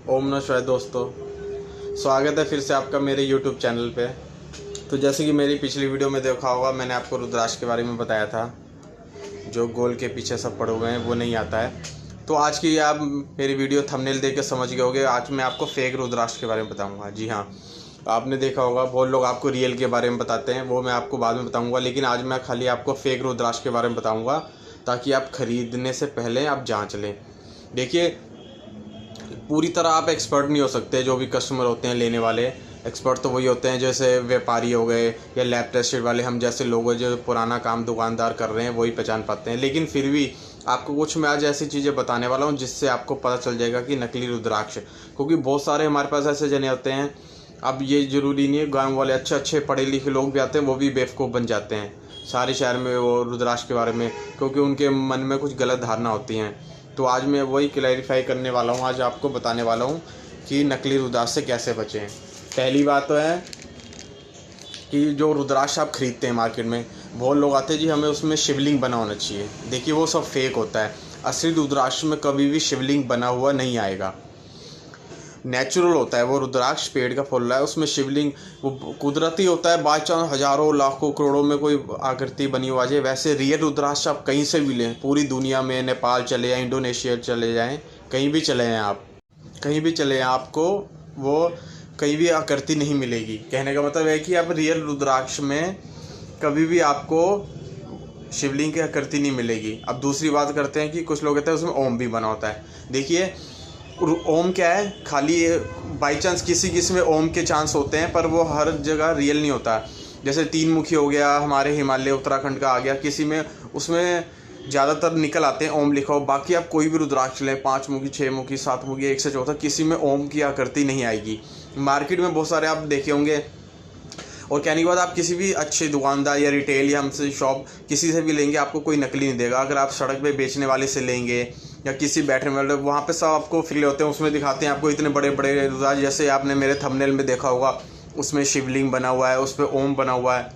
ओम नमः शिवाय दोस्तों, स्वागत है फिर से आपका मेरे YouTube चैनल पे। तो जैसे कि मेरी पिछली वीडियो में देखा होगा, मैंने आपको रुद्राक्ष के बारे में बताया था। जो गोल के पीछे सब पड़े हुए हैं वो नहीं आता है। तो आज की आप मेरी वीडियो थंबनेल देख के समझ गए होंगे। आज मैं आपको फेक रुद्राक्ष के बारे में बताऊँगा। जी हाँ, आपने देखा होगा बहुत लोग आपको रियल के बारे में बताते हैं, वो मैं आपको बाद में बताऊँगा। लेकिन आज मैं खाली आपको फेक रुद्राक्ष के बारे में बताऊँगा, ताकि आप ख़रीदने से पहले आप जाँच लें। देखिए, पूरी तरह आप एक्सपर्ट नहीं हो सकते। जो भी कस्टमर होते हैं लेने वाले, एक्सपर्ट तो वही होते हैं जैसे व्यापारी हो गए या लैब टेस्टेड वाले, हम जैसे लोग हैं जो पुराना काम दुकानदार कर रहे हैं, वही पहचान पाते हैं। लेकिन फिर भी आपको कुछ मैं आज ऐसी चीज़ें बताने वाला हूँ जिससे आपको पता चल जाएगा कि नकली रुद्राक्ष, क्योंकि बहुत सारे हमारे पास ऐसे जने होते हैं। अब ये ज़रूरी नहीं है, गाँव वाले अच्छे पढ़े लिखे लोग भी आते हैं, वो भी बेवकूफ़ बन जाते हैं सारे शहर में वो रुद्राक्ष के बारे में, क्योंकि उनके मन में कुछ गलत धारणा होती हैं। तो आज मैं वही क्लैरिफाई करने वाला हूँ, आज आपको बताने वाला हूँ कि नकली रुद्राक्ष से कैसे बचें। पहली बात तो है कि जो रुद्राक्ष आप ख़रीदते हैं मार्केट में, बहुत लोग आते हैं जी हमें उसमें शिवलिंग बना होना चाहिए। देखिए, वो सब फेक होता है। असली रुद्राक्ष में कभी भी शिवलिंग बना हुआ नहीं आएगा। नेचुरल होता है वो रुद्राक्ष, पेड़ का फूल रहा है, उसमें शिवलिंग वो कुदरती होता है। बाई चांस हज़ारों लाखों करोड़ों में कोई आकृति बनी हुआ जाए। वैसे रियल रुद्राक्ष आप कहीं से भी लें, पूरी दुनिया में, नेपाल चले जाएँ, इंडोनेशिया चले जाएँ, कहीं भी चले जाएँ आप, कहीं भी चले जाएँ, आपको वो कहीं भी आकृति नहीं मिलेगी। कहने का मतलब है कि आप रियल रुद्राक्ष में कभी भी आपको शिवलिंग की आकृति नहीं मिलेगी। अब दूसरी बात करते हैं कि कुछ लोग कहते हैं उसमें ओम भी बना होता है। देखिए, ओम क्या है, खाली बाई चांस किसी में ओम के चांस होते हैं, पर वो हर जगह रियल नहीं होता। जैसे 3 मुखी हो गया, हमारे हिमालय उत्तराखंड का आ गया, किसी में उसमें ज़्यादातर निकल आते हैं ओम लिखा हो। बाकी आप कोई भी रुद्राक्ष लें, 5 मुखी, 6 मुखी, 7 मुखी, 1 से 14, किसी में ओम की आकृति नहीं आएगी। मार्केट में बहुत सारे आप देखे होंगे। और कहने के बाद आप किसी भी अच्छे दुकानदार या रिटेल या हमसे शॉप किसी से भी लेंगे, आपको कोई नकली नहीं देगा। अगर आप सड़क पे बेचने वाले से लेंगे या किसी बैठने वाले, वहाँ पे सब आपको फ्री होते हैं, उसमें दिखाते हैं आपको इतने बड़े बड़े रुद्राक्ष, जैसे आपने मेरे थंबनेल में देखा होगा, उसमें शिवलिंग बना हुआ है, उस पर ओम बना हुआ है।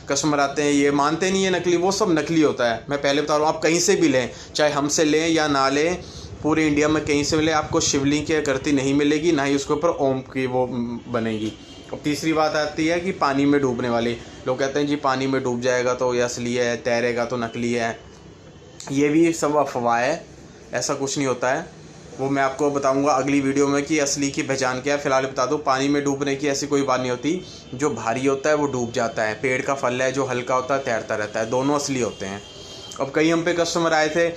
कस्टमर आते हैं, ये मानते नहीं है नकली, वो सब नकली होता है। मैं पहले बता रहा हूँ, आप कहीं से भी लें, चाहे हमसे लें या ना लें, पूरे इंडिया में कहीं से मिले, आपको शिवलिंग की आकृति नहीं मिलेगी, ना ही उसके ऊपर ओम की वो बनेगी। अब तीसरी बात आती है कि पानी में डूबने वाली। लोग कहते हैं जी पानी में डूब जाएगा तो ये असली है, तैरेगा तो नकली है। ये भी सब अफवाह है, ऐसा कुछ नहीं होता है। वो मैं आपको बताऊंगा अगली वीडियो में कि असली की पहचान क्या है। फिलहाल बता दूं, पानी में डूबने की ऐसी कोई बात नहीं होती। जो भारी होता है वो डूब जाता है, पेड़ का फल है, जो हल्का होता है तैरता रहता है, दोनों असली होते हैं। अब कई हम पे कस्टमर आए थे,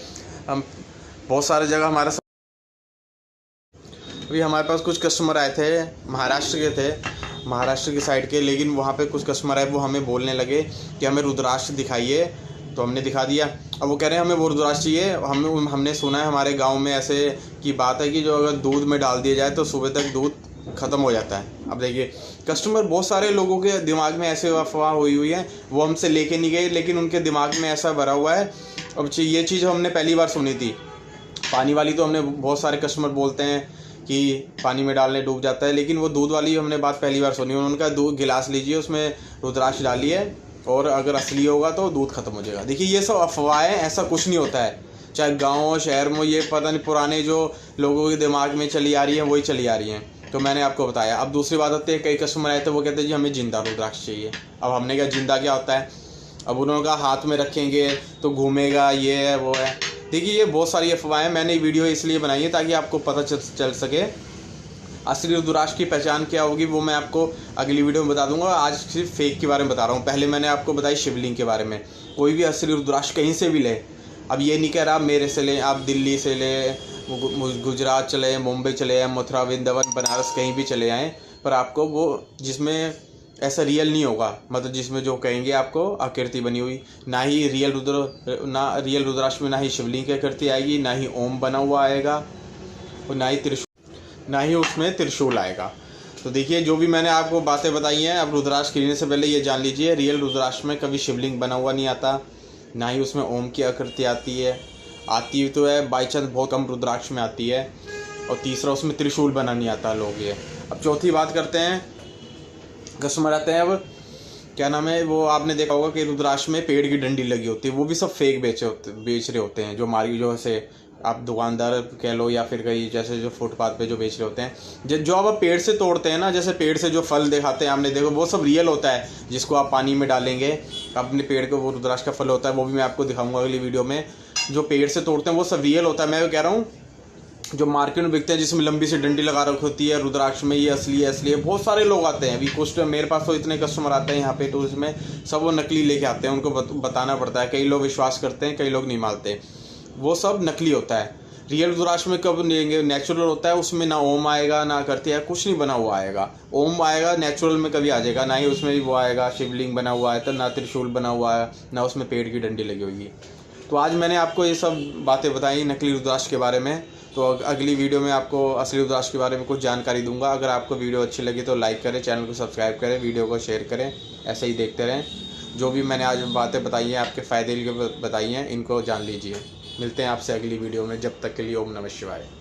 हम बहुत सारे जगह हमारे पास कुछ कस्टमर आए थे, महाराष्ट्र के थे, महाराष्ट्र की साइड के। लेकिन वहाँ पे कुछ कस्टमर आए, वो हमें बोलने लगे कि हमें रुद्राक्ष दिखाइए, तो हमने दिखा दिया। अब वो कह रहे हैं हमें वो रुद्राक्ष चाहिए। हमने सुना है हमारे गांव में ऐसे की बात है कि जो अगर दूध में डाल दिया जाए तो सुबह तक दूध ख़त्म हो जाता है। अब देखिए, कस्टमर बहुत सारे लोगों के दिमाग में ऐसे अफवाह हुई है, वो हमसे लेके नहीं गए, लेकिन उनके दिमाग में ऐसा भरा हुआ है। अब ये चीज़ हमने पहली बार सुनी थी। पानी वाली तो हमने बहुत सारे कस्टमर बोलते हैं कि पानी में डालने डूब जाता है, लेकिन वो दूध वाली हमने बात पहली बार सुनी। उन्होंने कहा दूध गिलास लीजिए, उसमें रुद्राक्ष डालिए और अगर असली होगा तो दूध खत्म हो जाएगा। देखिए, ये सब अफवाहें, ऐसा कुछ नहीं होता है। चाहे गाँव शहर में, ये पता नहीं पुराने जो लोगों के दिमाग में चली आ रही है वही चली आ रही हैं। तो मैंने आपको बताया। अब दूसरी बात आती है, कई कस्टमर आए थे, वो कहते हैं जी हमें जिंदा रुद्राक्ष चाहिए। अब हमने कहा जिंदा क्या होता है? अब उन्होंने कहा हाथ में रखेंगे तो घूमेगा, ये है वो है। देखिए, ये बहुत सारी अफवाहें। मैंने वीडियो इसलिए बनाई है ताकि आपको पता चल सके असली रुद्राक्ष की पहचान क्या होगी। वो मैं आपको अगली वीडियो में बता दूंगा। आज सिर्फ फेक के बारे में बता रहा हूँ। पहले मैंने आपको बताई शिवलिंग के बारे में। कोई भी असली रुद्राक्ष कहीं से भी ले। अब ये नहीं कह रहा आप मेरे से लें, आप दिल्ली से लें, गुजरात चले, मुंबई चले जाएँ, मथुरा, वृंदावन, बनारस, कहीं भी चले आएँ, पर आपको वो जिसमें ऐसा रियल नहीं होगा, मतलब जिसमें जो कहेंगे आपको आकृति बनी हुई, ना रियल रुद्राक्ष में ना ही शिवलिंग की आकृति आएगी, ना ही ओम बना हुआ आएगा, और ना ही उसमें त्रिशूल आएगा। तो देखिए, जो भी मैंने आपको बातें बताई हैं, अब रुद्राक्ष खरीदने से पहले ये जान लीजिए, रियल रुद्राक्ष में कभी शिवलिंग बना हुआ नहीं आता, ना ही उसमें ओम की आकृति आती है। आती तो है बाई चांस, बहुत कम रुद्राक्ष में आती है। और तीसरा, उसमें त्रिशूल बना नहीं आता लोग ये। अब चौथी बात करते हैं, कस्टमर आते हैं, अब क्या नाम है, वो आपने देखा होगा कि रुद्राक्ष में पेड़ की डंडी लगी होती है, वो भी सब फेक बेच रहे होते हैं। जो ऐसे आप दुकानदार कह लो या फिर कहीं जैसे जो फुटपाथ पे जो बेच रहे होते हैं, जो आप पेड़ से तोड़ते हैं ना, जैसे पेड़ से जो फल दिखाते हैं आपने देखो, वो सब रियल होता है। जिसको आप पानी में डालेंगे अपने पेड़ को, वो रुद्राक्ष का फल होता है, वो भी मैं आपको दिखाऊंगा अगली वीडियो में। जो पेड़ से तोड़ते हैं वो सब रियल होता है। मैं कह रहा हूँ जो मार्केट में बिकते हैं जिसमें लंबी सी डंडी लगा रखी होती है, रुद्राक्ष में ये असली है असली है, बहुत सारे लोग आते हैं। अभी कुछ मेरे पास तो इतने कस्टमर आते हैं यहाँ पे टूरिस्ट में, सब वो नकली लेके आते हैं। उनको बताना पड़ता है, कई लोग विश्वास करते हैं, कई लोग नहीं मानते। वो सब नकली होता है। रियल रुद्राक्ष में कब नेचुरल होता है, उसमें ना ओम आएगा ना करती है, कुछ नहीं बना हुआ आएगा। ओम आएगा नेचुरल में कभी आ जाएगा, ना ही उसमें वो आएगा शिवलिंग बना हुआ है, तो ना त्रिशूल बना हुआ है, ना उसमें पेड़ की डंडी लगी होगी। तो आज मैंने आपको ये सब बातें बताई नकली रुद्राक्ष के बारे में। तो अगली वीडियो में आपको असली रुद्राक्ष के बारे में कुछ जानकारी दूंगा। अगर आपको वीडियो अच्छी लगी तो लाइक करें, चैनल को सब्सक्राइब करें, वीडियो को शेयर करें, ऐसे ही देखते रहें। जो भी मैंने आज बातें बताई हैं आपके फ़ायदे के लिए बताई हैं, इनको जान लीजिए। मिलते हैं आपसे अगली वीडियो में, जब तक के लिए ओम नमः शिवाय।